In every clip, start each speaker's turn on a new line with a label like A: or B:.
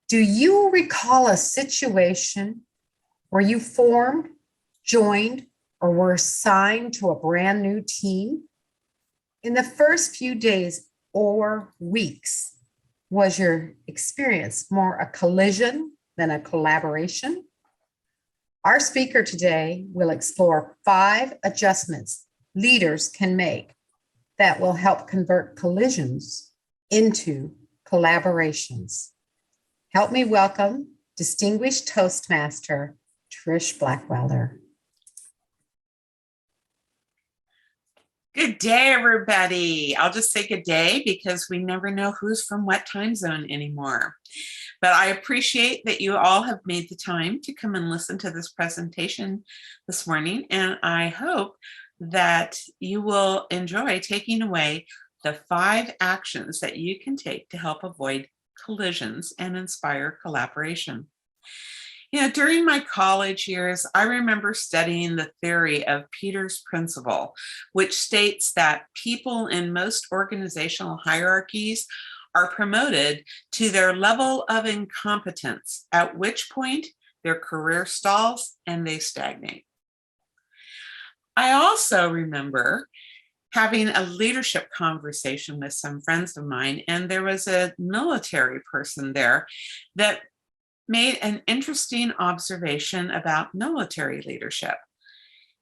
A: Do you recall a situation where you formed, joined, or were assigned to a brand new team? In the first few days or weeks, was your experience more a collision than a collaboration? Our speaker today will explore 5 adjustments leaders can make that will help convert collisions into collaborations. Help me welcome distinguished Toastmaster, Trish Blackwelder.
B: Good day, everybody. I'll just say good day because we never know who's from what time zone anymore. But I appreciate that you all have made the time to come and listen to this presentation this morning. And I hope that you will enjoy taking away the 5 actions that you can take to help avoid collisions and inspire collaboration. You know, during my college years, I remember studying the theory of Peter's principle, which states that people in most organizational hierarchies are promoted to their level of incompetence, at which point their career stalls and they stagnate. I also remember having a leadership conversation with some friends of mine, and there was a military person there that made an interesting observation about military leadership.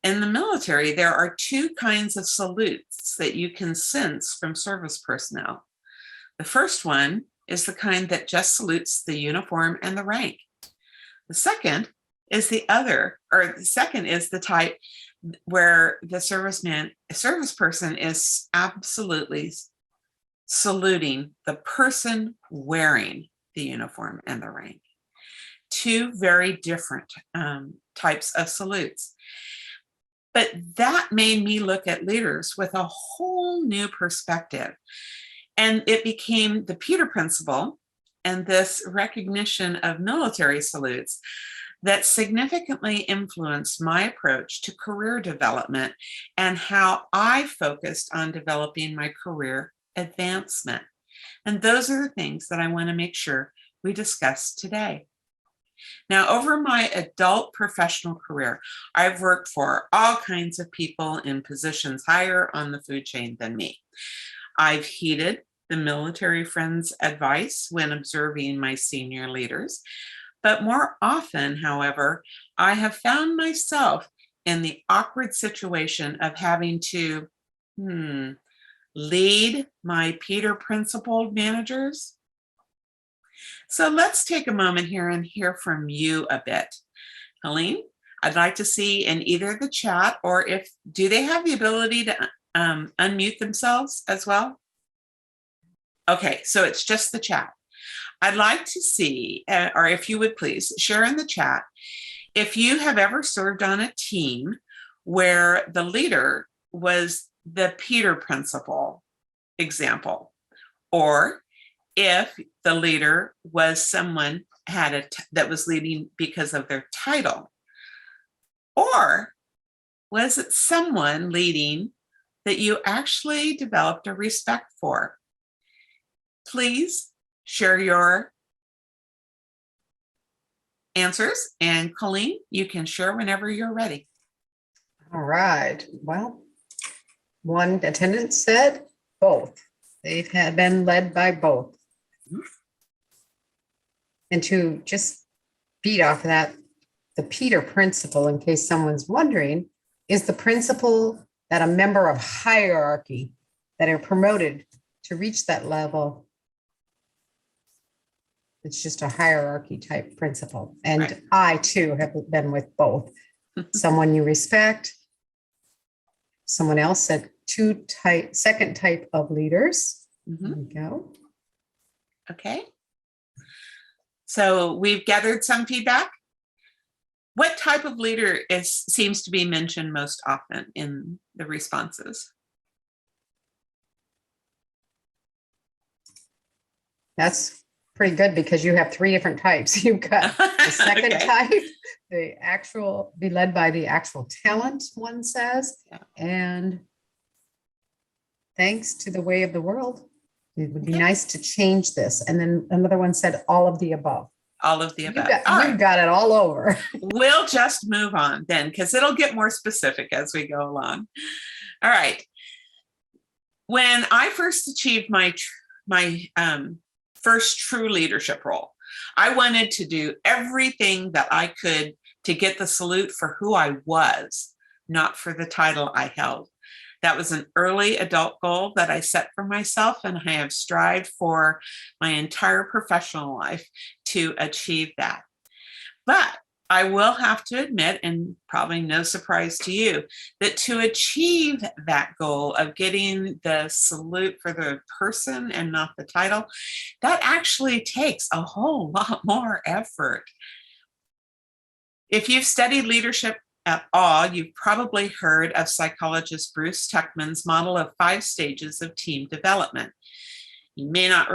B: In the military, there are 2 kinds of salutes that you can sense from service personnel. The first one is the kind that just salutes the uniform and the rank. The second is the type where the service person is absolutely saluting the person wearing the uniform and the rank. 2 very different types of salutes. But that made me look at leaders with a whole new perspective. And it became the Peter principle and this recognition of military salutes that significantly influenced my approach to career development and how I focused on developing my career advancement. And those are the things that I want to make sure we discuss today. Now, over my adult professional career, I've worked for all kinds of people in positions higher on the food chain than me. I've heeded the military friends' advice when observing my senior leaders. But more often, however, I have found myself in the awkward situation of having to lead my Peter principled managers. So let's take a moment here and hear from you a bit. Helene, I'd like to see in either the chat or do they have the ability to unmute themselves as well? Okay, so it's just the chat. I'd like to see, or if you would please share in the chat, if you have ever served on a team where the leader was the Peter principle example, or if the leader was someone that was leading because of their title, or was it someone leading that you actually developed a respect for? Please share your answers, and Colleen, you can share whenever you're ready.
A: All right. Well, one attendant said both. They've been led by both. And to just feed off of that, the Peter principle, in case someone's wondering, is the principle that a member of hierarchy that are promoted to reach that level. It's just a hierarchy type principle. And right. I too have been with both. Someone you respect. Someone else said second type of leaders. There we go.
B: Okay. So we've gathered some feedback. What type of leader seems to be mentioned most often in the responses?
A: That's pretty good because you have 3 different types. You've got the second type, be led by the actual talent, one says, and thanks to the way of the world, it would be nice to change this. And then another one said all of the above.
B: All of the
A: You
B: above.
A: got,
B: All
A: you
B: right.
A: got it all over.
B: We'll just move on then, because it'll get more specific as we go along. All right. When I first achieved my first true leadership role, I wanted to do everything that I could to get the salute for who I was, not for the title I held. That was an early adult goal that I set for myself, and I have strived for my entire professional life to achieve that. But I will have to admit, and probably no surprise to you, that to achieve that goal of getting the salute for the person and not the title, that actually takes a whole lot more effort. If you've studied leadership at all, you've probably heard of psychologist Bruce Tuckman's model of 5 stages of team development. You may not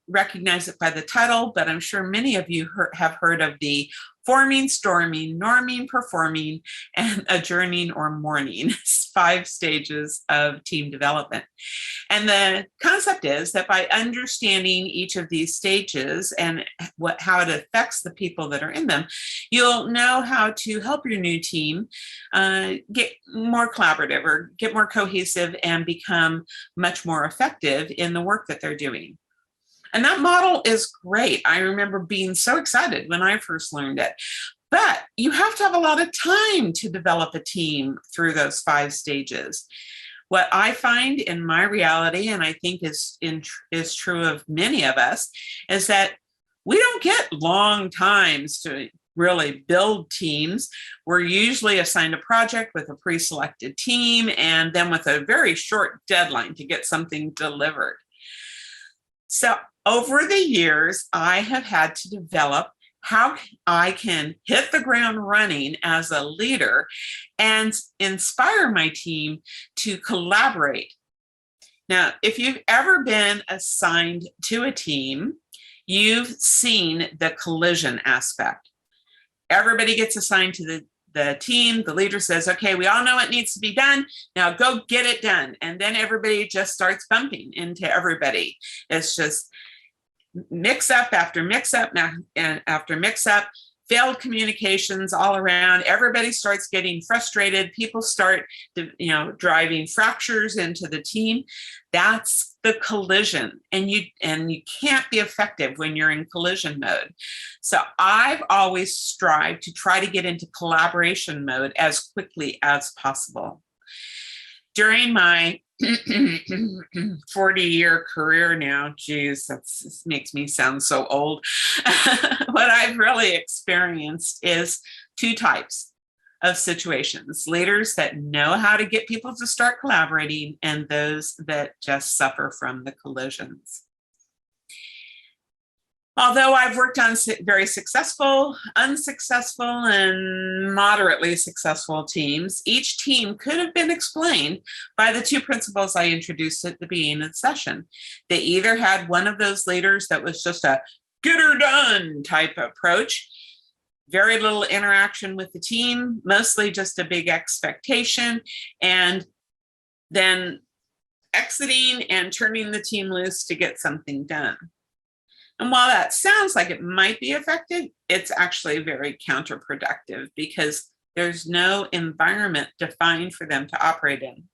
B: recognize it by the title, but I'm sure many of you have heard of the forming, storming, norming, performing, and adjourning or mourning 5 stages of team development. And the concept is that by understanding each of these stages and how it affects the people that are in them, you'll know how to help your new team get more collaborative or get more cohesive and become much more effective in the work that they're doing. And that model is great. I remember being so excited when I first learned it. But you have to have a lot of time to develop a team through those 5 stages. What I find in my reality, and I think is true of many of us, is that we don't get long times to really build teams. We're usually assigned a project with a pre-selected team and then with a very short deadline to get something delivered. So over the years, I have had to develop how I can hit the ground running as a leader and inspire my team to collaborate. Now, if you've ever been assigned to a team, you've seen the collision aspect. Everybody gets assigned to the team. The leader says, okay, we all know what needs to be done. Now go get it done. And then everybody just starts bumping into everybody. It's just mix up after mix up after mix up, failed communications all around. Everybody starts getting frustrated. People start, driving fractures into the team. That's the collision, and you can't be effective when you're in collision mode. So I've always strived to try to get into collaboration mode as quickly as possible. During my 40-year career now, geez, this makes me sound so old. What I've really experienced is 2 types of situations: leaders that know how to get people to start collaborating, and those that just suffer from the collisions. Although I've worked on very successful, unsuccessful, and moderately successful teams, each team could have been explained by the 2 principles I introduced at the beginning of the session. They either had one of those leaders that was just a get her done type approach, very little interaction with the team, mostly just a big expectation, and then exiting and turning the team loose to get something done. And while that sounds like it might be effective, it's actually very counterproductive because there's no environment defined for them to operate in.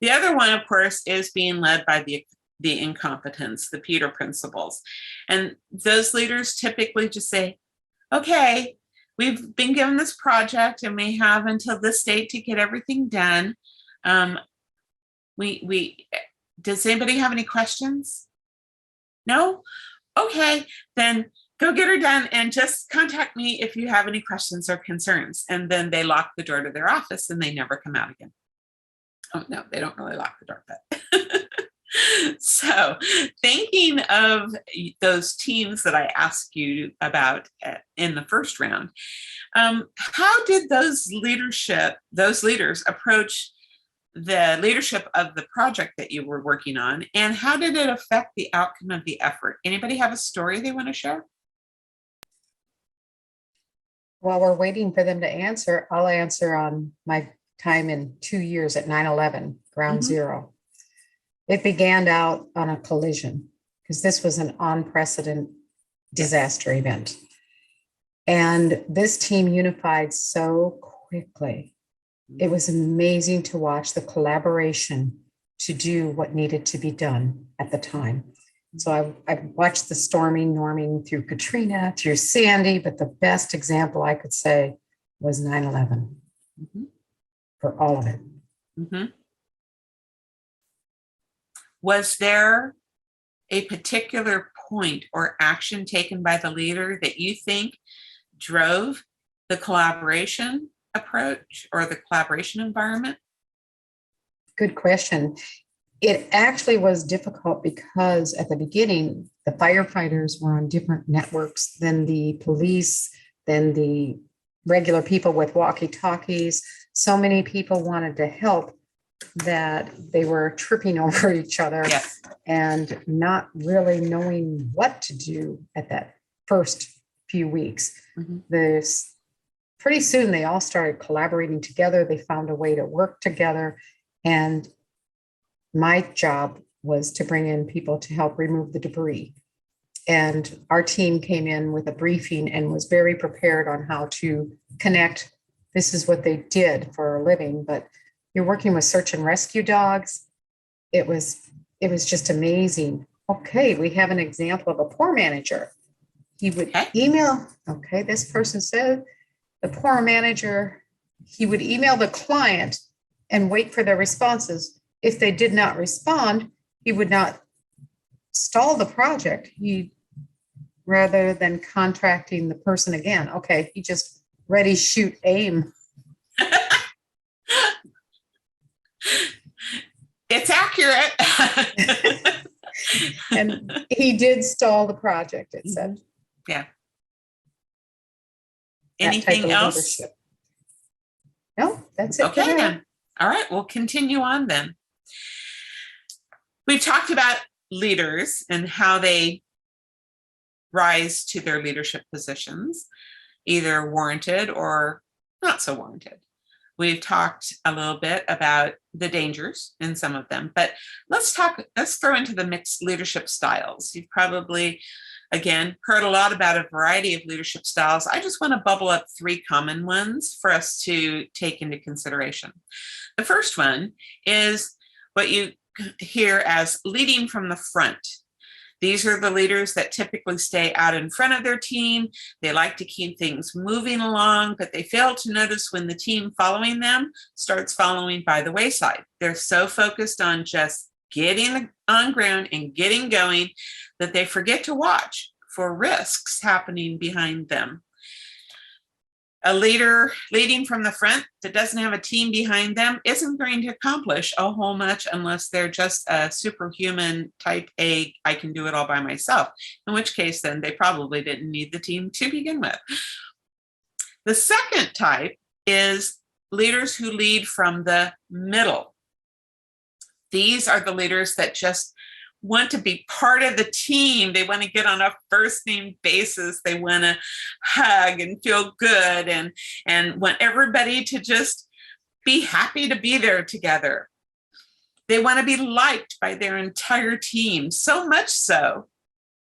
B: The other one, of course, is being led by the incompetence, the Peter principles. And those leaders typically just say, okay, we've been given this project and we have until this date to get everything done. Does anybody have any questions? No? Okay, then go get her done and just contact me if you have any questions or concerns. And then they lock the door to their office and they never come out again. Oh, no, they don't really lock the door, but. So thinking of those teams that I asked you about in the first round, how did those leaders approach the leadership of the project that you were working on, and how did it affect the outcome of the effort? Anybody have a story they want to share?
A: While we're waiting for them to answer, I'll answer on my time in 2 years at 9/11, ground zero. It began out on a collision because this was an unprecedented disaster event. And this team unified so quickly. It was amazing to watch the collaboration to do what needed to be done at the time. So I watched the storming, norming through Katrina, through Sandy, but the best example I could say was 9/11 for all of it.
B: Mm-hmm. Was there a particular point or action taken by the leader that you think drove the collaboration approach or the collaboration environment?
A: Good question. It actually was difficult because at the beginning, the firefighters were on different networks than the police, than the regular people with walkie-talkies. So many people wanted to help that they were tripping over each other and not really knowing what to do at that first few weeks. This pretty soon they all started collaborating together. They found a way to work together. And my job was to bring in people to help remove the debris. And our team came in with a briefing and was very prepared on how to connect. This is what they did for a living, but you're working with search and rescue dogs. It was just amazing. Okay, we have an example of a poor manager. He would email, okay, this person said the poor manager, he would email the client and wait for their responses. If they did not respond, he would not stall the project. He, rather than contracting the person again, okay, he just ready, shoot, aim.
B: It's accurate.
A: And he did stall the project, it said.
B: Yeah.
A: That
B: Anything else?
A: Leadership. No, that's it.
B: Okay, then. All right, we'll continue on then. We've talked about leaders and how they rise to their leadership positions, either warranted or not so warranted. We've talked a little bit about the dangers in some of them, but let's throw into the mixed leadership styles. You've probably, again, heard a lot about a variety of leadership styles. I just want to bubble up 3 common ones for us to take into consideration. The first one is what you hear as leading from the front. These are the leaders that typically stay out in front of their team. They like to keep things moving along, but they fail to notice when the team following them starts following by the wayside. They're so focused on just getting on ground and getting going that they forget to watch for risks happening behind them. A leader leading from the front that doesn't have a team behind them isn't going to accomplish a whole much unless they're just a superhuman type A, I can do it all by myself, in which case then they probably didn't need the team to begin with. The second type is leaders who lead from the middle. These are the leaders that just want to be part of the team. They want to get on a first name basis. They want to hug and feel good and want everybody to just be happy to be there together. They want to be liked by their entire team, so much so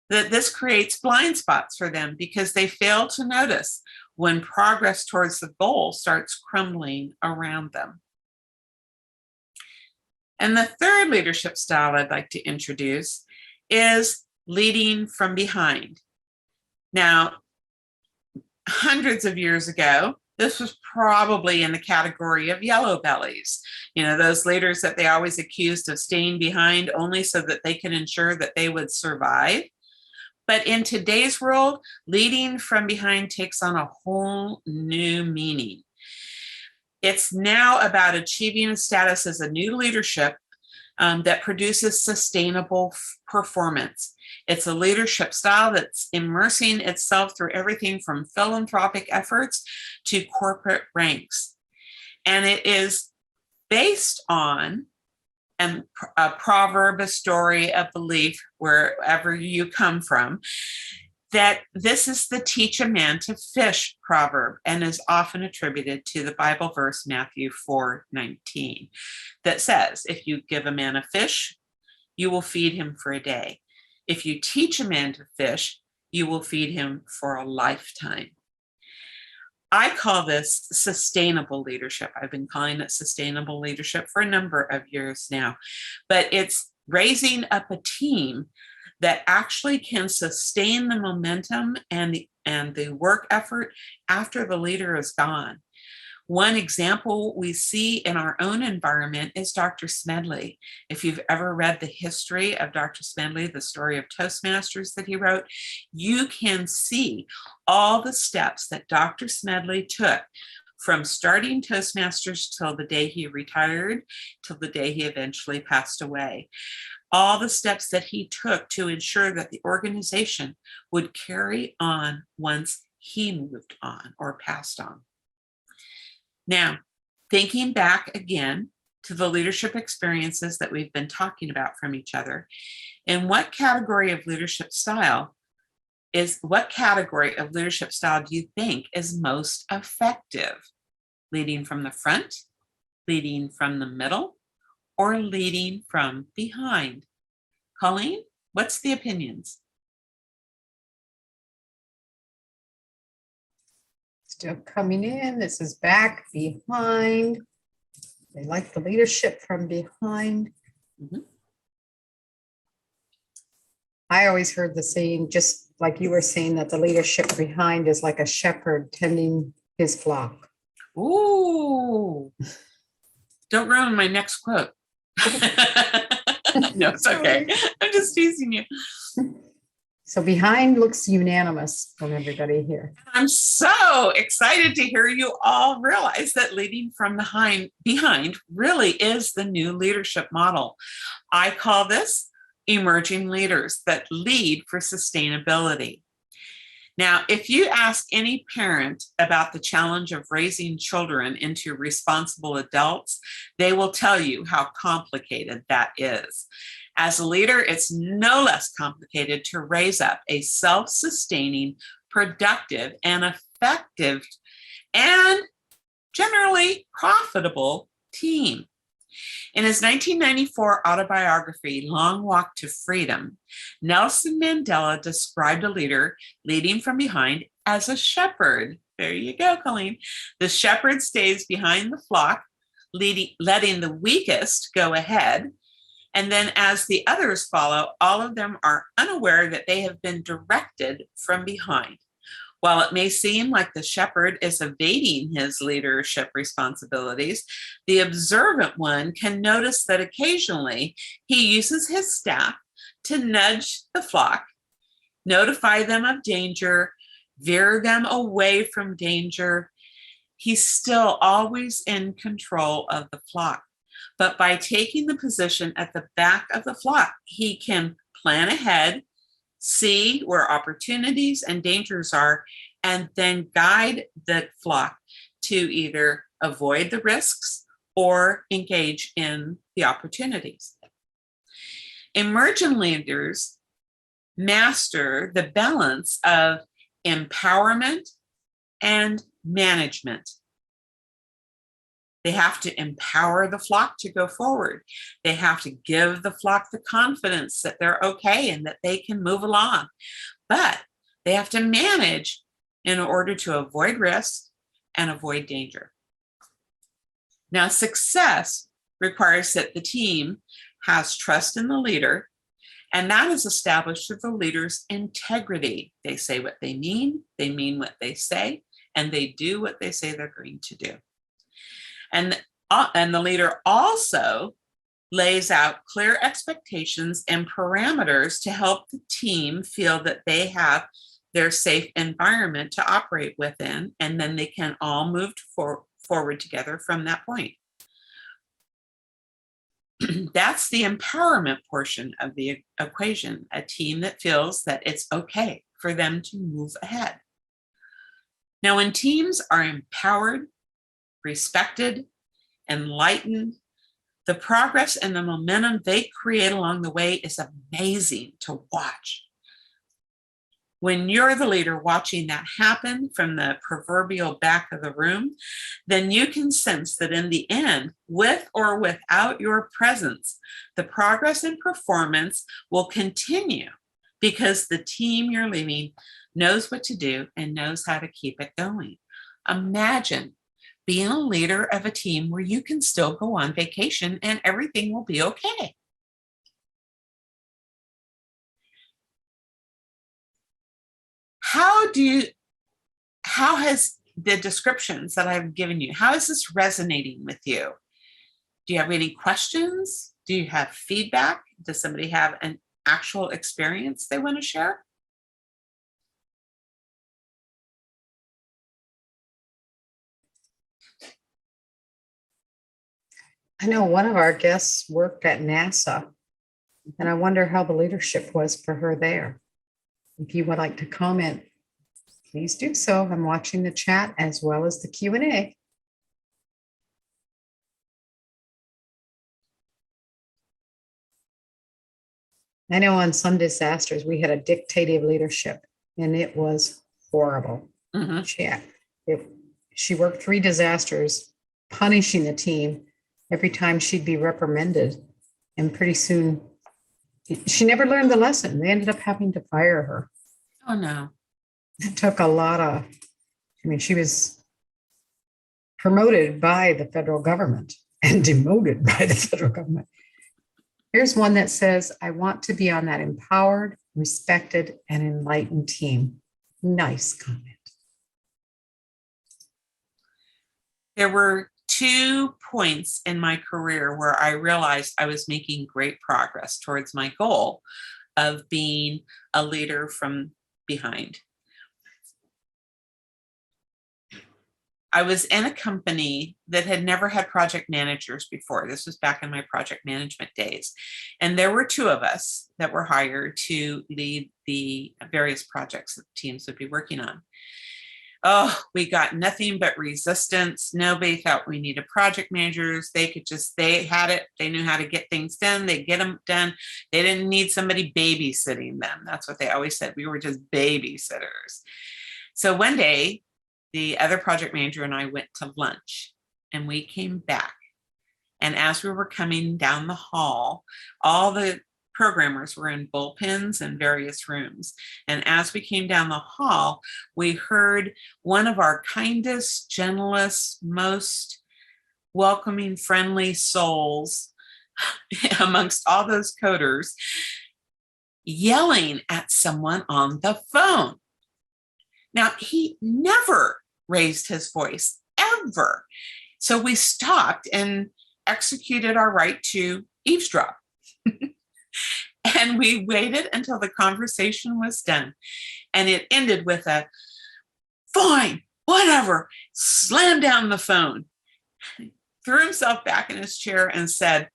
B: that this creates blind spots for them because they fail to notice when progress towards the goal starts crumbling around them. And the third leadership style I'd like to introduce is leading from behind. Now, hundreds of years ago, this was probably in the category of yellow bellies. You know, those leaders that they always accused of staying behind only so that they could ensure that they would survive. But in today's world, leading from behind takes on a whole new meaning. It's now about achieving a status as a new leadership that produces sustainable performance. It's a leadership style that's immersing itself through everything from philanthropic efforts to corporate ranks. And it is based on a proverb, a story, a belief, wherever you come from, that this is the teach a man to fish proverb and is often attributed to the Bible verse Matthew 4:19 that says, if you give a man a fish, you will feed him for a day. If you teach a man to fish, you will feed him for a lifetime. I call this sustainable leadership. I've been calling it sustainable leadership for a number of years now, but it's raising up a team that actually can sustain the momentum and the work effort after the leader is gone. One example we see in our own environment is Dr. Smedley. If you've ever read the history of Dr. Smedley, the story of Toastmasters that he wrote, you can see all the steps that Dr. Smedley took from starting Toastmasters till the day he retired, till the day he eventually passed away. All the steps that he took to ensure that the organization would carry on once he moved on or passed on. Now, thinking back again to the leadership experiences that we've been talking about from each other, in what category of leadership style do you think is most effective? Leading from the front, leading from the middle, or leading from behind? Colleen, what's the opinions?
A: Still coming in. This is back, behind. They like the leadership from behind.
B: Mm-hmm.
A: I always heard the saying, just like you were saying, that the leadership behind is like a shepherd tending his flock.
B: Ooh, don't ruin my next quote. No, it's okay. I'm just teasing you.
A: So behind looks unanimous from everybody here.
B: I'm so excited to hear you all realize that leading from behind really is the new leadership model. I call this emerging leaders that lead for sustainability. Now, if you ask any parent about the challenge of raising children into responsible adults, they will tell you how complicated that is. As a leader, it's no less complicated to raise up a self-sustaining, productive, and effective, and generally profitable team. In his 1994 autobiography, Long Walk to Freedom, Nelson Mandela described a leader leading from behind as a shepherd. There you go, Colleen. The shepherd stays behind the flock, letting the weakest go ahead. And then as the others follow, all of them are unaware that they have been directed from behind. While it may seem like the shepherd is evading his leadership responsibilities, the observant one can notice that occasionally he uses his staff to nudge the flock, notify them of danger, veer them away from danger. He's still always in control of the flock. But by taking the position at the back of the flock, he can plan ahead, see where opportunities and dangers are, and then guide the flock to either avoid the risks or engage in the opportunities. Emergent leaders master the balance of empowerment and management. They have to empower the flock to go forward. They have to give the flock the confidence that they're okay and that they can move along. But they have to manage in order to avoid risk and avoid danger. Now, success requires that the team has trust in the leader, and that is established through the leader's integrity. They say what they mean what they say, and they do what they say they're going to do. And the leader also lays out clear expectations and parameters to help the team feel that they have their safe environment to operate within, and then they can all move forward together from that point. That's the empowerment portion of the equation, a team that feels that it's okay for them to move ahead. Now, when teams are empowered, respected, enlightened, the progress and the momentum they create along the way is amazing to watch. When you're the leader watching that happen from the proverbial back of the room, then you can sense that in the end, with or without your presence, the progress and performance will continue because the team you're leading knows what to do and knows how to keep it going. Imagine being a leader of a team where you can still go on vacation and everything will be okay. How has the descriptions that I've given you, how is this resonating with you? Do you have any questions? Do you have feedback? Does somebody have an actual experience they want to share?
A: I know one of our guests worked at NASA, and I wonder how the leadership was for her there. If you would like to comment, please do so. I'm watching the chat as well as the Q&A. I know on some disasters, we had a dictative leadership, and it was horrible. She worked 3 disasters, punishing the team every time she'd be reprimanded. And pretty soon, she never learned the lesson. They ended up having to fire her.
B: Oh, no.
A: It took a lot of, she was promoted by the federal government and demoted by the federal government. Here's one that says, I want to be on that empowered, respected, and enlightened team. Nice comment.
B: There were 2 points in my career where I realized I was making great progress towards my goal of being a leader from behind. I was in a company that had never had project managers before. This was back in my project management days. And there were 2 of us that were hired to lead the various projects that teams would be working on. Oh, we got nothing but resistance. Nobody thought we needed project managers. They had it. They knew how to get things done. They get them done. They didn't need somebody babysitting them. That's what they always said. We were just babysitters. So one day, the other project manager and I went to lunch, and we came back. And as we were coming down the hall, all the programmers were in bullpens in various rooms. And as we came down the hall, we heard one of our kindest, gentlest, most welcoming, friendly souls amongst all those coders yelling at someone on the phone. Now, he never raised his voice, ever. So we stopped and executed our right to eavesdrop. And we waited until the conversation was done. And it ended with a, fine, whatever, slammed down the phone, threw himself back in his chair and said,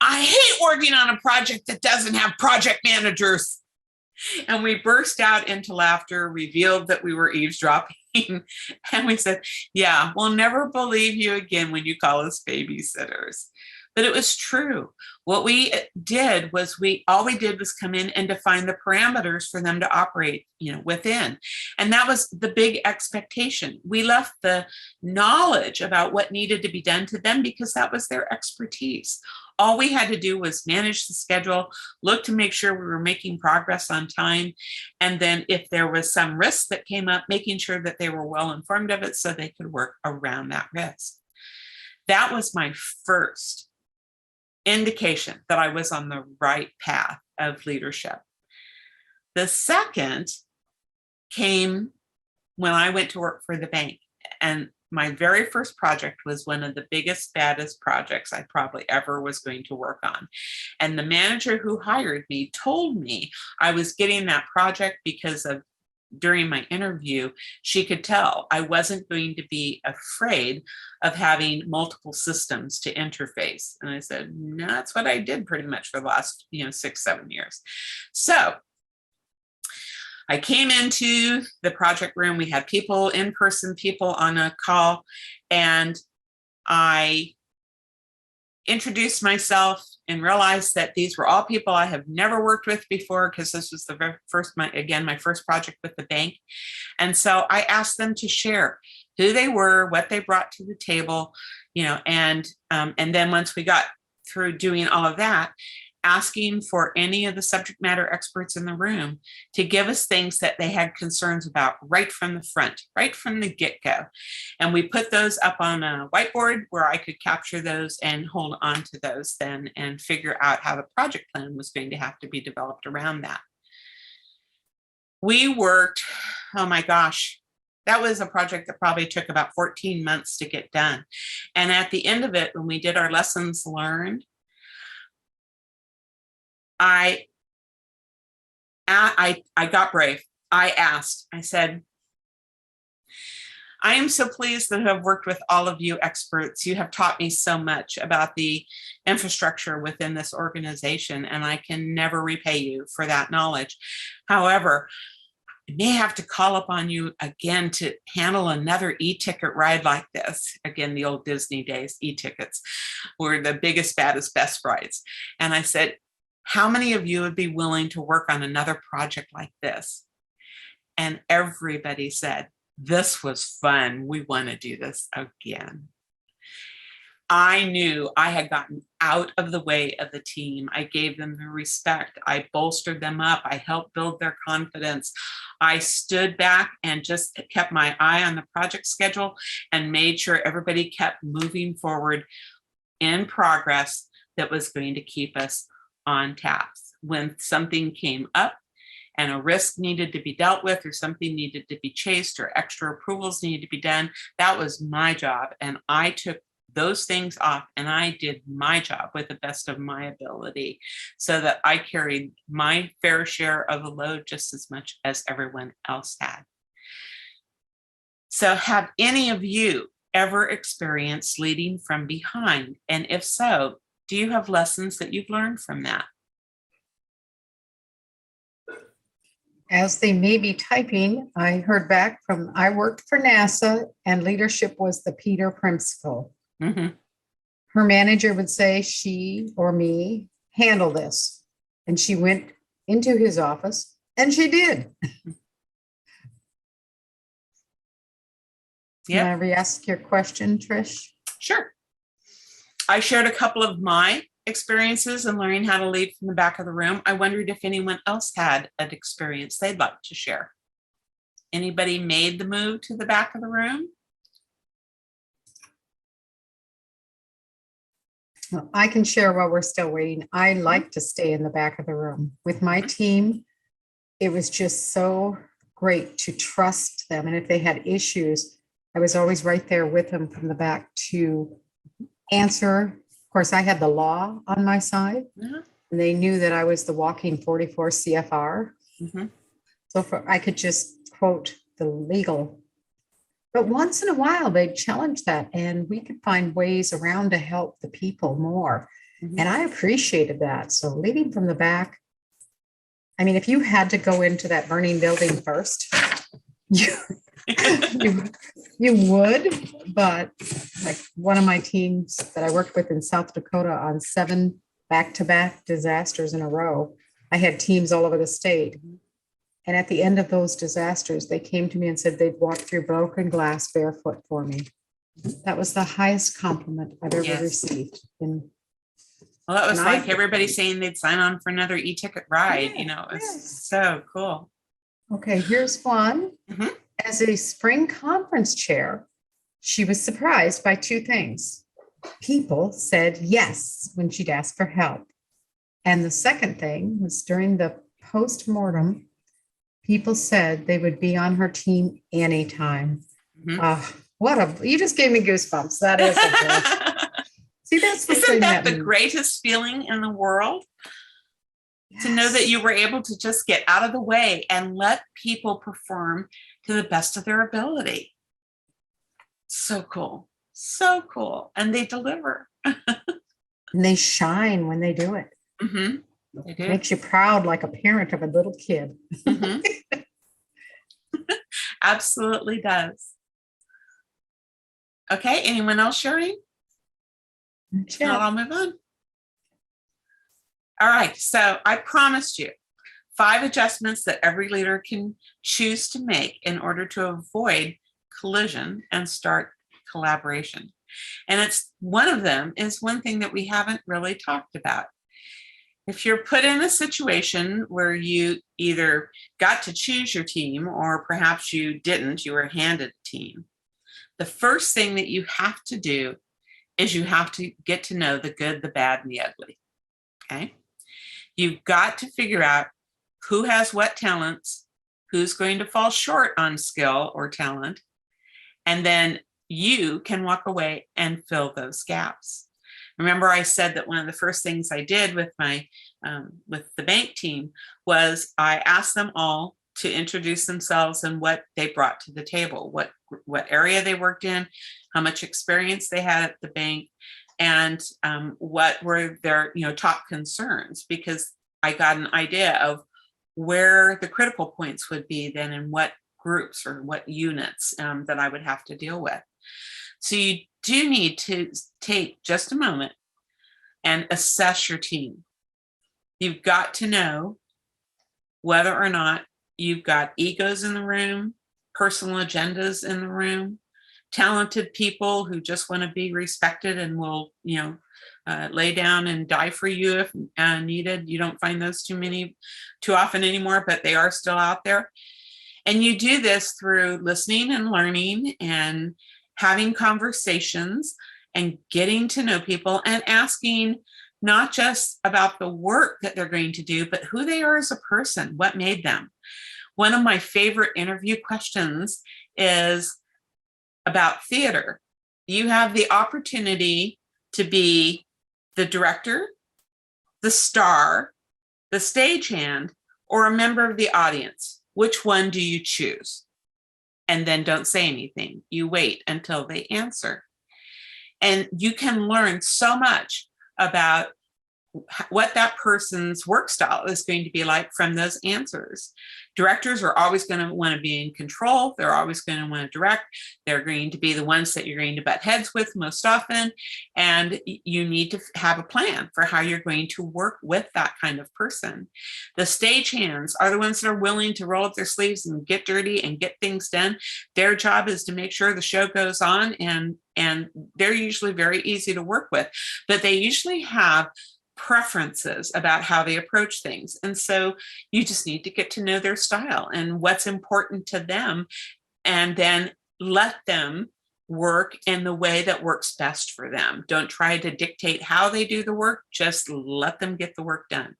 B: I hate working on a project that doesn't have project managers. And we burst out into laughter, revealed that we were eavesdropping. And we said, yeah, we'll never believe you again when you call us babysitters. But it was true. What we did was all we did was come in and define the parameters for them to operate, within. And that was the big expectation. We left the knowledge about what needed to be done to them because that was their expertise. All we had to do was manage the schedule, look to make sure we were making progress on time. And then if there was some risk that came up, making sure that they were well informed of it so they could work around that risk. That was my first indication that I was on the right path of leadership. The second came when I went to work for the bank. And my very first project was one of the biggest, baddest projects I probably ever was going to work on. And the manager who hired me told me I was getting that project because during my interview, she could tell I wasn't going to be afraid of having multiple systems to interface. And I said, no, that's what I did pretty much for the last, 6-7 years. So I came into the project room. We had people, in-person people on a call, and I introduced myself, and realized that these were all people I have never worked with before, because this was the very first, my first project with the bank. And so I asked them to share who they were, what they brought to the table, and then once we got through doing all of that, asking for any of the subject matter experts in the room to give us things that they had concerns about right from the front, right from the get-go. And we put those up on a whiteboard where I could capture those and hold on to those then and figure out how the project plan was going to have to be developed around that. We worked, oh my gosh, that was a project that probably took about 14 months to get done. And at the end of it, when we did our lessons learned, I got brave. I said, I am so pleased that I have worked with all of you experts. You have taught me so much about the infrastructure within this organization, and I can never repay you for that knowledge. However, I may have to call upon you again to handle another e-ticket ride like this. Again, the old Disney days, e-tickets were the biggest, baddest, best rides. And I said, how many of you would be willing to work on another project like this? And everybody said, this was fun. We want to do this again. I knew I had gotten out of the way of the team. I gave them the respect. I bolstered them up. I helped build their confidence. I stood back and just kept my eye on the project schedule and made sure everybody kept moving forward in progress that was going to keep us on task. When something came up and a risk needed to be dealt with, or something needed to be chased, or extra approvals needed to be done, that was my job. And I took those things off and I did my job with the best of my ability, so that I carried my fair share of the load just as much as everyone else had. So have any of you ever experienced leading from behind? And if so, do you have lessons that you've learned from that?
A: As they may be typing, I heard back from, I worked for NASA and leadership was the Peter principle.
B: Mm-hmm.
A: Her manager would say, she or me handle this. And she went into his office and she did.
B: Yeah.
A: Can I re-ask your question, Trish?
B: Sure. I shared a couple of my experiences in learning how to lead from the back of the room. I wondered if anyone else had an experience they'd like to share. Anybody made the move to the back of the room?
A: Well, I can share while we're still waiting. I like to stay in the back of the room with my team. It was just so great to trust them. And if they had issues, I was always right there with them from the back to answer. Of course, I had the law on my side, and they knew that I was the walking 44 CFR.
B: Mm-hmm.
A: So I could just quote the legal. But once in a while, they'd challenge that, and we could find ways around to help the people more. Mm-hmm. And I appreciated that. So leading from the back, I mean, if you had to go into that burning building first, you would, but like one of my teams that I worked with in South Dakota on 7 back-to-back disasters in a row, I had teams all over the state. And at the end of those disasters, they came to me and said they'd walk through broken glass barefoot for me. That was the highest compliment I've ever received.
B: Well, that was like everybody saying they'd sign on for another e-ticket ride. It's so cool.
A: Okay, here's one. Mm-hmm. As a spring conference chair, she was surprised by 2 things. People said yes when she'd ask for help. And the second thing was during the post-mortem, people said they would be on her team anytime. Mm-hmm. You just gave me goosebumps. That is a good. See,
B: Isn't that the greatest feeling in the world? Yes. To know that you were able to just get out of the way and let people perform to the best of their ability. So cool. So cool. And they deliver.
A: And they shine when they do it.
B: Mm-hmm. They do.
A: It makes you proud like a parent of a little kid.
B: Mm-hmm. Absolutely does. Okay, anyone else sharing?
A: Sure.
B: I'll move on. All right, so I promised you 5 adjustments that every leader can choose to make in order to avoid collision and start collaboration. And it's one of them is one thing that we haven't really talked about. If you're put in a situation where you either got to choose your team or perhaps you didn't, you were handed a team, the first thing that you have to do is you have to get to know the good, the bad, and the ugly. Okay? You've got to figure out who has what talents, who's going to fall short on skill or talent, and then you can walk away and fill those gaps. Remember, I said that one of the first things I did with my with the bank team was I asked them all to introduce themselves and what they brought to the table, what area they worked in, how much experience they had at the bank, and what were their top concerns, because I got an idea of where the critical points would be then in what groups or what units that I would have to deal with. So you do need to take just a moment and assess your team. You've got to know whether or not you've got egos in the room, personal agendas in the room, talented people who just want to be respected and will, lay down and die for you if needed. You don't find those too often anymore, but they are still out there. And you do this through listening and learning and having conversations and getting to know people and asking not just about the work that they're going to do, but who they are as a person, what made them. One of my favorite interview questions is about theater. You have the opportunity to be the director, the star, the stagehand, or a member of the audience. Which one do you choose? And then don't say anything. You wait until they answer. And you can learn so much about what that person's work style is going to be like from those answers. Directors are always going to want to be in control. They're always going to want to direct. They're going to be the ones that you're going to butt heads with most often. And you need to have a plan for how you're going to work with that kind of person. The stagehands are the ones that are willing to roll up their sleeves and get dirty and get things done. Their job is to make sure the show goes on, and they're usually very easy to work with, but they usually have preferences about how they approach things. And so you just need to get to know their style and what's important to them, and then let them work in the way that works best for them. Don't try to dictate how they do the work, just let them get the work done.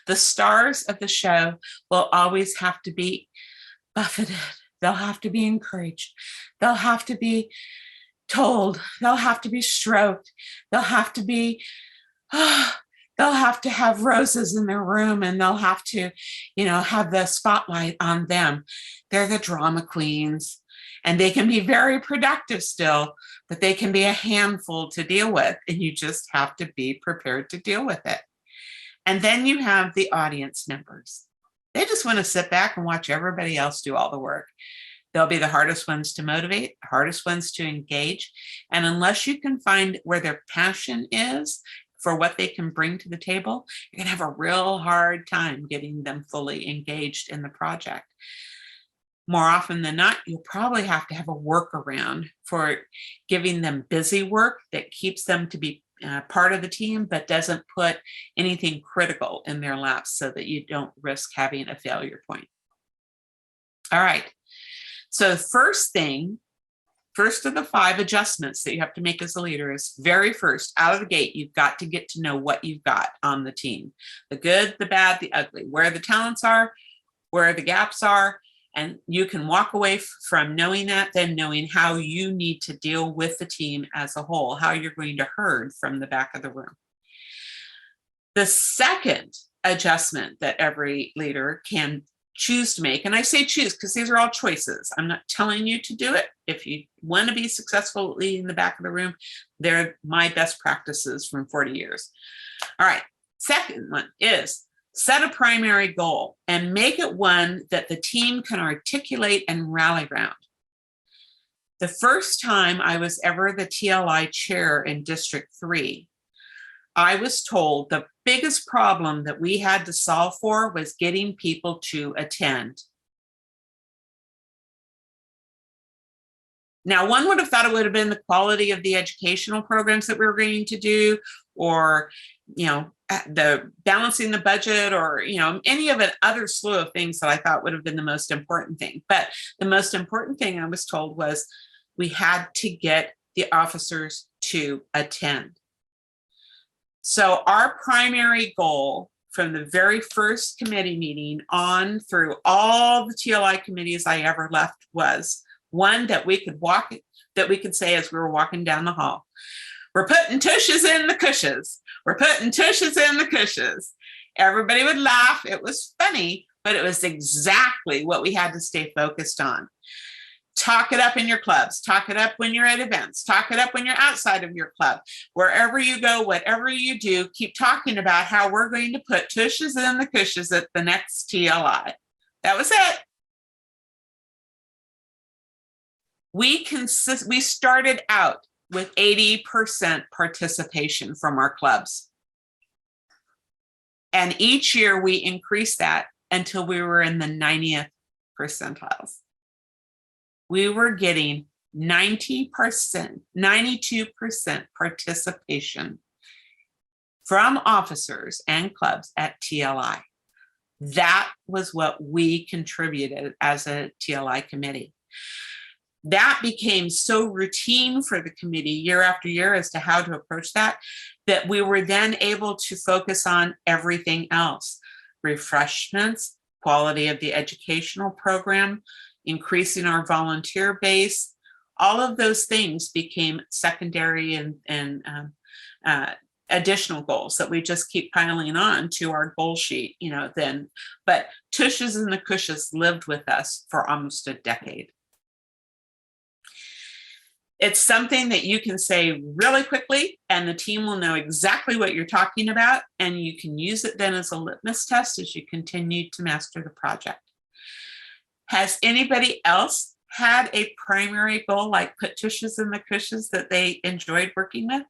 B: The stars of the show will always have to be buffeted. They'll have to be encouraged. They'll have to be told. They'll have to be stroked. They'll have to be they'll have to have roses in their room, and they'll have to, have the spotlight on them. They're the drama queens, and they can be very productive still, but they can be a handful to deal with, and you just have to be prepared to deal with it. And then you have the audience members. They just want to sit back and watch everybody else do all the work. They'll be the hardest ones to motivate, hardest ones to engage. And unless you can find where their passion is for what they can bring to the table, you're going to have a real hard time getting them fully engaged in the project. More often than not, you'll probably have to have a workaround for giving them busy work that keeps them to be part of the team, but doesn't put anything critical in their laps so that you don't risk having a failure point. All right. So first of the 5 adjustments that you have to make as a leader is, very first, out of the gate, you've got to get to know what you've got on the team. The good, the bad, the ugly, where the talents are, where the gaps are, and you can walk away from knowing that, then knowing how you need to deal with the team as a whole, how you're going to herd from the back of the room. The second adjustment that every leader can choose to make, and I say choose because these are all choices. I'm not telling you to do it. If you want to be successful leading the back of the room, they're my best practices from 40 years. All right. Second one is set a primary goal and make it one that the team can articulate and rally around. The first time I was ever the TLI chair in District 3, I was told the biggest problem that we had to solve for was getting people to attend. Now, one would have thought it would have been the quality of the educational programs that we were going to do, or, the balancing the budget, or, any of an other slew of things that I thought would have been the most important thing. But the most important thing I was told was we had to get the officers to attend. So our primary goal from the very first committee meeting on through all the TLI committees I ever left was one that we could say as we were walking down the hall, we're putting tushes in the cushions. We're putting tushes in the cushions. Everybody would laugh. It was funny, but it was exactly what we had to stay focused on. Talk it up in your clubs. Talk it up when you're at events. Talk it up when you're outside of your club. Wherever you go, whatever you do, keep talking about how we're going to put tushes in the cushions at the next TLI. That was it. We started out with 80% participation from our clubs. And each year we increased that until we were in the 90th percentiles. We were getting 90%, 92% participation from officers and clubs at TLI. That was what we contributed as a TLI committee. That became so routine for the committee year after year as to how to approach that we were then able to focus on everything else. Refreshments, quality of the educational program, increasing our volunteer base, all of those things became secondary and additional goals that we just keep piling on to our goal sheet, then. But tushes and the cushions lived with us for almost a decade. It's something that you can say really quickly and the team will know exactly what you're talking about, and you can use it then as a litmus test as you continue to master the project. Has anybody else had a primary goal like put tushes in the cushions that they enjoyed working with?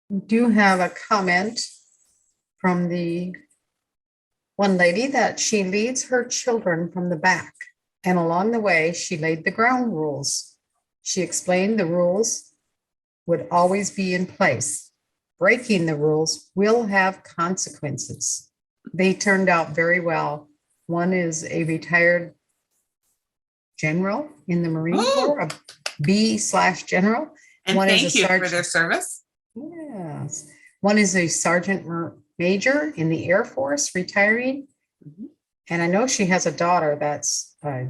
A: We do have a comment from the one lady that she leads her children from the back, and along the way, she laid the ground rules. She explained the rules would always be in place. Breaking the rules will have consequences. They turned out very well. One is a retired general in the Marine Corps, a B/general.
B: And
A: one
B: thank
A: is a
B: you
A: sergeant.
B: for their service.
A: Yes. One is a sergeant major in the Air Force, retiring. Mm-hmm. And I know she has a daughter that's a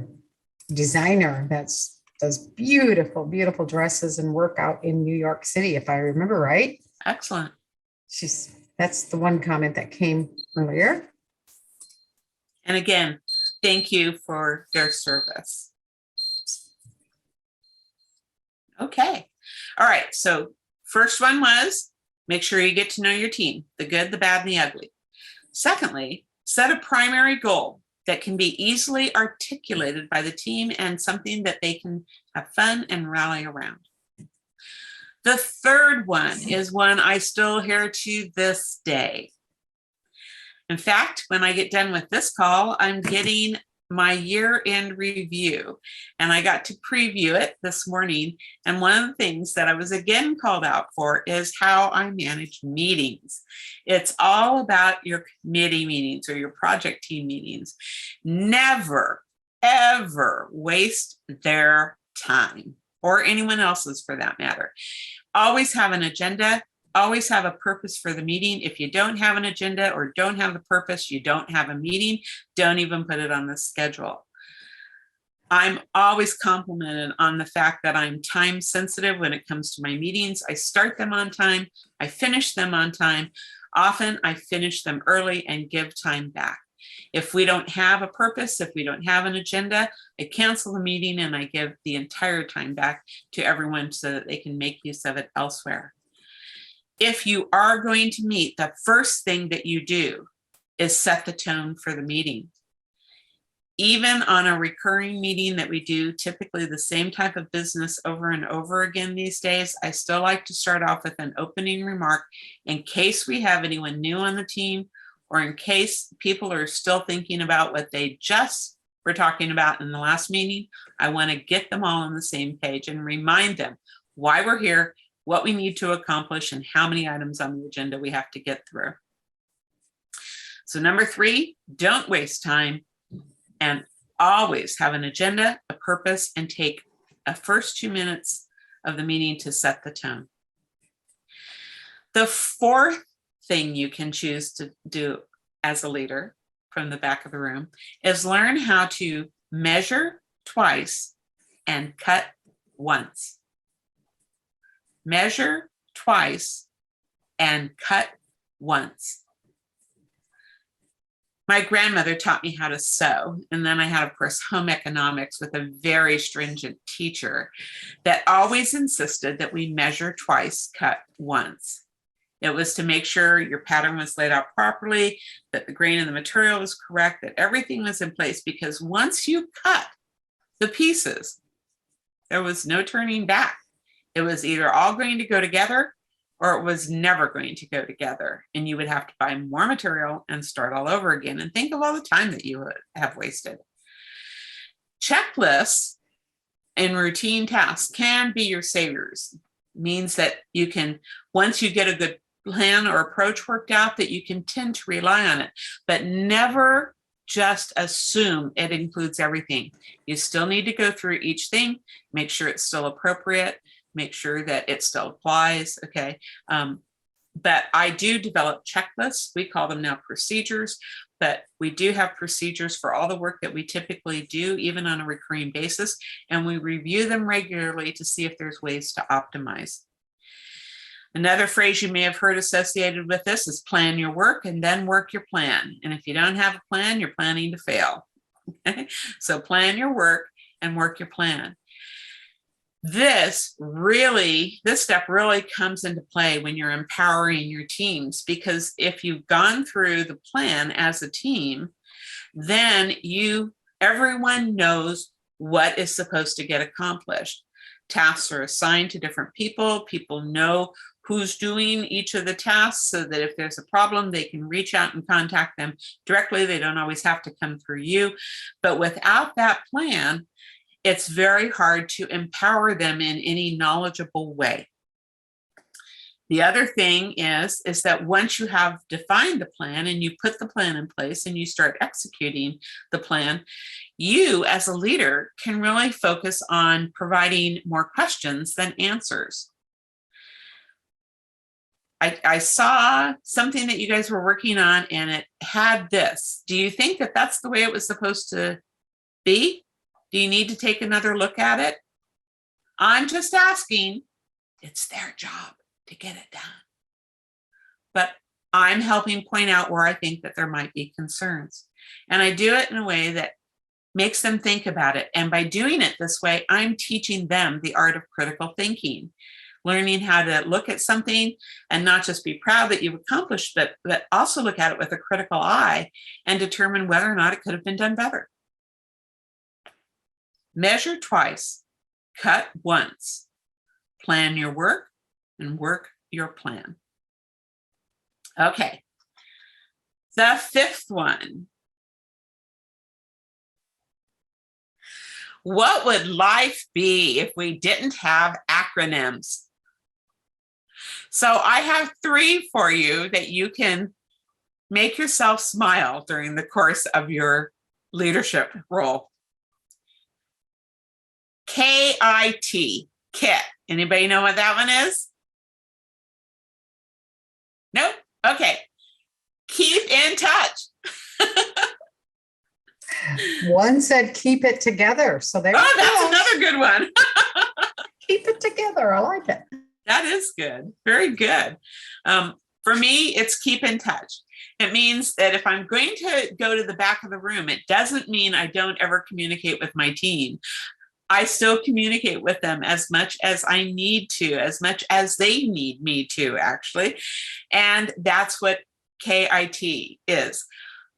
A: designer that's does beautiful, beautiful dresses and work out in New York City, if I remember right.
B: Excellent.
A: That's the one comment that came earlier.
B: And again, thank you for their service. Okay. All right. So first one was make sure you get to know your team, the good, the bad, and the ugly. Secondly, set a primary goal that can be easily articulated by the team and something that they can have fun and rally around. The third one is one I still hear to this day. In fact, when I get done with this call, I'm getting my year-end review, and I got to preview it this morning. And one of the things that I was again called out for is how I manage meetings. It's all about your committee meetings or your project team meetings. Never, ever waste their time, or anyone else's for that matter. Always have an agenda. Always have a purpose for the meeting. If you don't have an agenda or don't have the purpose, you don't have a meeting. Don't even put it on the schedule. I'm always complimented on the fact that I'm time sensitive when it comes to my meetings. I start them on time. I finish them on time. Often I finish them early and give time back. If we don't have a purpose, if we don't have an agenda, I cancel the meeting and I give the entire time back to everyone so that they can make use of it elsewhere. If you are going to meet, the first thing that you do is set the tone for the meeting. even on a recurring meeting that we do, typically the same type of business over and over again these days, I still like to start off with an opening remark in case we have anyone new on the team, or in case people are still thinking about what they just were talking about in the last meeting. I want to get them all on the same page and remind them why we're here, what we need to accomplish, and how many items on the agenda we have to get through. So number 3, don't waste time, and always have an agenda, a purpose, and take a first 2 minutes of the meeting to set the tone. The 4th thing you can choose to do as a leader from the back of the room is learn how to measure twice and cut once. Measure twice and cut once. My grandmother taught me how to sew, and then I had, of course, home economics with a very stringent teacher that always insisted that we measure twice, cut once. It was to make sure your pattern was laid out properly, that the grain of the material was correct, that everything was in place, because once you cut the pieces, there was no turning back. It was either all going to go together or it was never going to go together, and you would have to buy more material and start all over again. And think of all the time that you would have wasted. Checklists and routine tasks can be your saviors. It means that you can, once you get a good plan or approach worked out, that you can tend to rely on it, but never just assume it includes everything. You still need to go through each thing, make sure it's still appropriate, make sure that it still applies, okay? But I do develop checklists. We call them now procedures, but we do have procedures for all the work that we typically do, even on a recurring basis, and we review them regularly to see if there's ways to optimize. Another phrase you may have heard associated with this is plan your work and then work your plan. And if you don't have a plan, you're planning to fail. Okay? So plan your work and work your plan. This step really comes into play when you're empowering your teams, because if you've gone through the plan as a team, then everyone knows what is supposed to get accomplished. Tasks are assigned to different people. People know who's doing each of the tasks, so that if there's a problem, they can reach out and contact them directly. They don't always have to come through you. But without that plan, it's very hard to empower them in any knowledgeable way. The other thing is that once you have defined the plan and you put the plan in place and you start executing the plan, you as a leader can really focus on providing more questions than answers. I saw something that you guys were working on and it had this. Do you think that that's the way it was supposed to be? Do you need to take another look at it? I'm just asking. It's their job to get it done. But I'm helping point out where I think that there might be concerns. And I do it in a way that makes them think about it. And by doing it this way, I'm teaching them the art of critical thinking, learning how to look at something and not just be proud that you've accomplished, but also look at it with a critical eye and determine whether or not it could have been done better. Measure twice, cut once, plan your work and work your plan. Okay, the 5th one. What would life be if we didn't have acronyms? So I have 3 for you that you can make yourself smile during the course of your leadership role. KIT, KIT. Anybody know what that one is? Nope. Okay. Keep in touch.
A: One said keep it together. So there.
B: Oh, that's another good one.
A: Keep it together. I like it.
B: That is good. Very good. For me, it's keep in touch. It means that if I'm going to go to the back of the room, it doesn't mean I don't ever communicate with my team. I still communicate with them as much as I need to, as much as they need me to, actually. And that's what KIT is.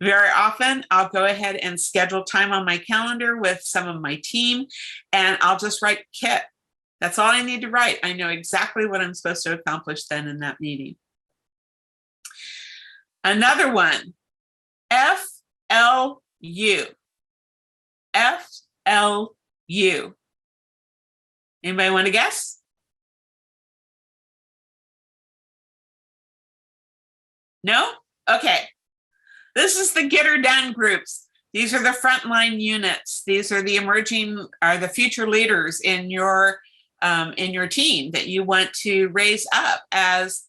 B: Very often, I'll go ahead and schedule time on my calendar with some of my team, and I'll just write Kit. That's all I need to write. I know exactly what I'm supposed to accomplish then in that meeting. Another one, FLU. FLU. Anybody want to guess? No? Okay. This is the Get Her Done groups. These are the frontline units. These are the emerging, are the future leaders in your team that you want to raise up as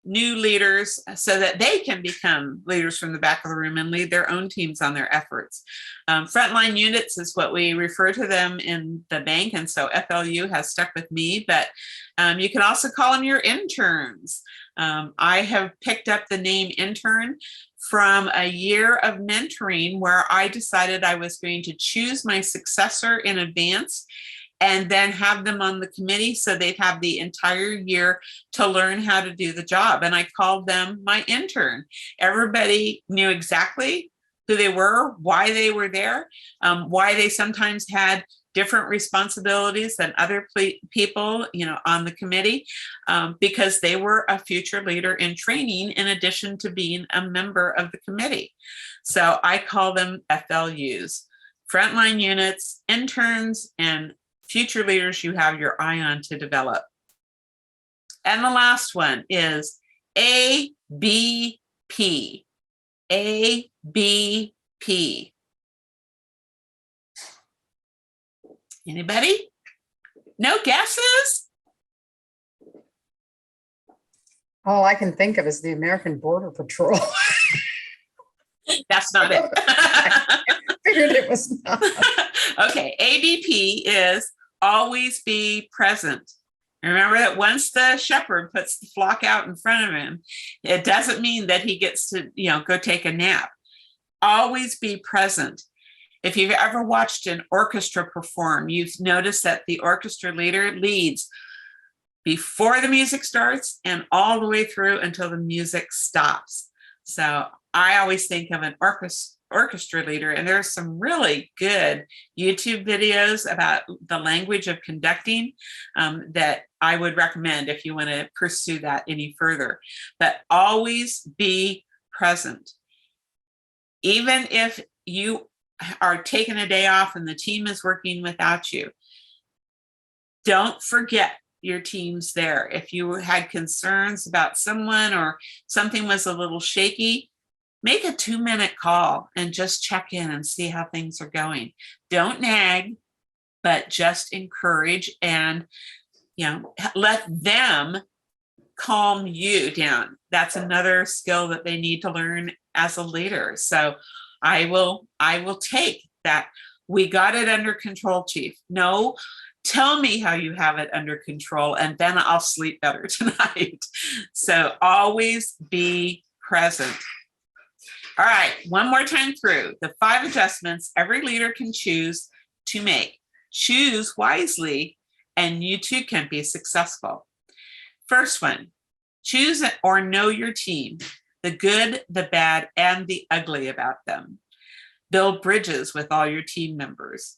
B: new leaders so that they can become leaders from the back of the room and lead their own teams on their efforts. Frontline units is what we refer to them in the bank, and so FLU has stuck with me, but you can also call them your interns. I have picked up the name intern from a year of mentoring where I decided I was going to choose my successor in advance and then have them on the committee so they'd have the entire year to learn how to do the job. And I called them my intern. Everybody knew exactly who they were, why they were there, why they sometimes had different responsibilities than other people, on the committee, because they were a future leader in training in addition to being a member of the committee. So I call them FLUs, frontline units, interns, and future leaders you have your eye on to develop. And the last one is ABP. ABP. Anybody? No guesses?
A: All I can think of is the American Border Patrol.
B: That's not it.
A: I figured it was not.
B: Okay, ABP is always be present. Remember that once the shepherd puts the flock out in front of him, it doesn't mean that he gets to, go take a nap. Always be present. If you've ever watched an orchestra perform, you've noticed that the orchestra leader leads before the music starts and all the way through until the music stops. So I always think of an orchestra leader, and there's some really good YouTube videos about the language of conducting that I would recommend if you want to pursue that any further. But always be present. Even if you are taking a day off and the team is working without you, don't forget your team's there. If you had concerns about someone or something was a little shaky, make a 2-minute call and just check in and see how things are going. Don't nag, but just encourage and, let them calm you down. That's another skill that they need to learn as a leader. So I will take that. We got it under control, Chief. No, tell me how you have it under control, and then I'll sleep better tonight. So always be present. All right, one more time through. The 5 adjustments every leader can choose to make. Choose wisely, and you too can be successful. First one, choose or know your team, the good, the bad, and the ugly about them. Build bridges with all your team members.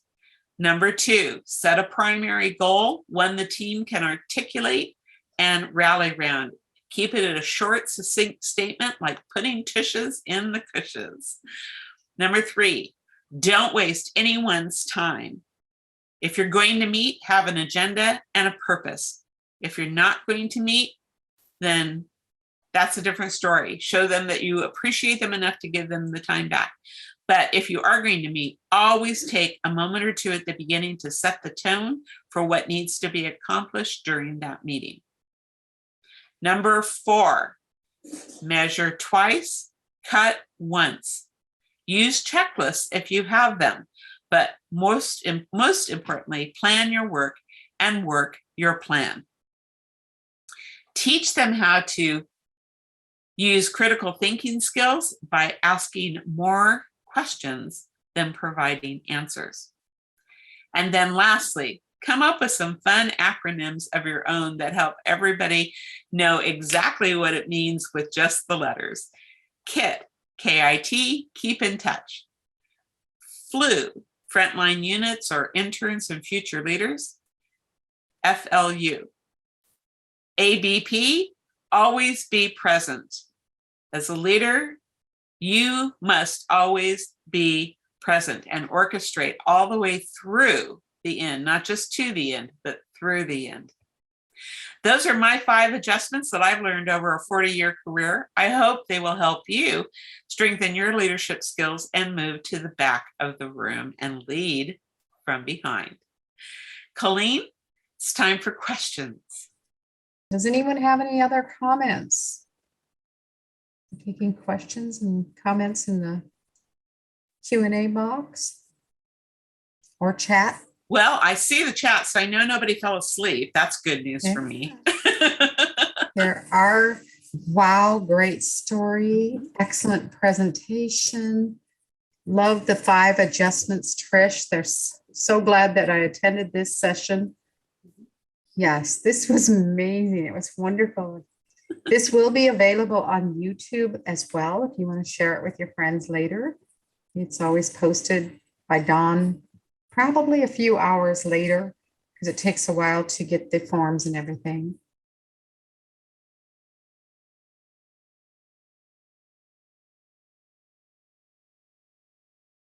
B: Number 2, set a primary goal, one the team can articulate and rally around. Keep it a short, succinct statement like putting tushes in the cushions. Number 3, don't waste anyone's time. If you're going to meet, have an agenda and a purpose. If you're not going to meet, then that's a different story. Show them that you appreciate them enough to give them the time back. But if you are going to meet, always take a moment or two at the beginning to set the tone for what needs to be accomplished during that meeting. Number 4, measure twice, cut once. Use checklists if you have them, but most importantly, plan your work and work your plan. Teach them how to use critical thinking skills by asking more questions than providing answers. And then lastly, come up with some fun acronyms of your own that help everybody know exactly what it means with just the letters. KIT, KIT, keep in touch. FLU, frontline units or interns and future leaders. FLU. ABP, always be present. As a leader, you must always be present and orchestrate all the way through the end, not just to the end, but through the end. Those are my 5 adjustments that I've learned over a 40-year career. I hope they will help you strengthen your leadership skills and move to the back of the room and lead from behind. Colleen, it's time for questions.
A: Does anyone have any other comments? Taking questions and comments in the Q&A box or chat.
B: Well, I see the chat, so I know nobody fell asleep. That's good news for me.
A: There are, wow, great story. Excellent presentation. Love the 5 adjustments, Trish. They're so glad that I attended this session. Yes, this was amazing. It was wonderful. This will be available on YouTube as well if you want to share it with your friends later. It's always posted by Dawn, probably a few hours later, because it takes a while to get the forms and everything.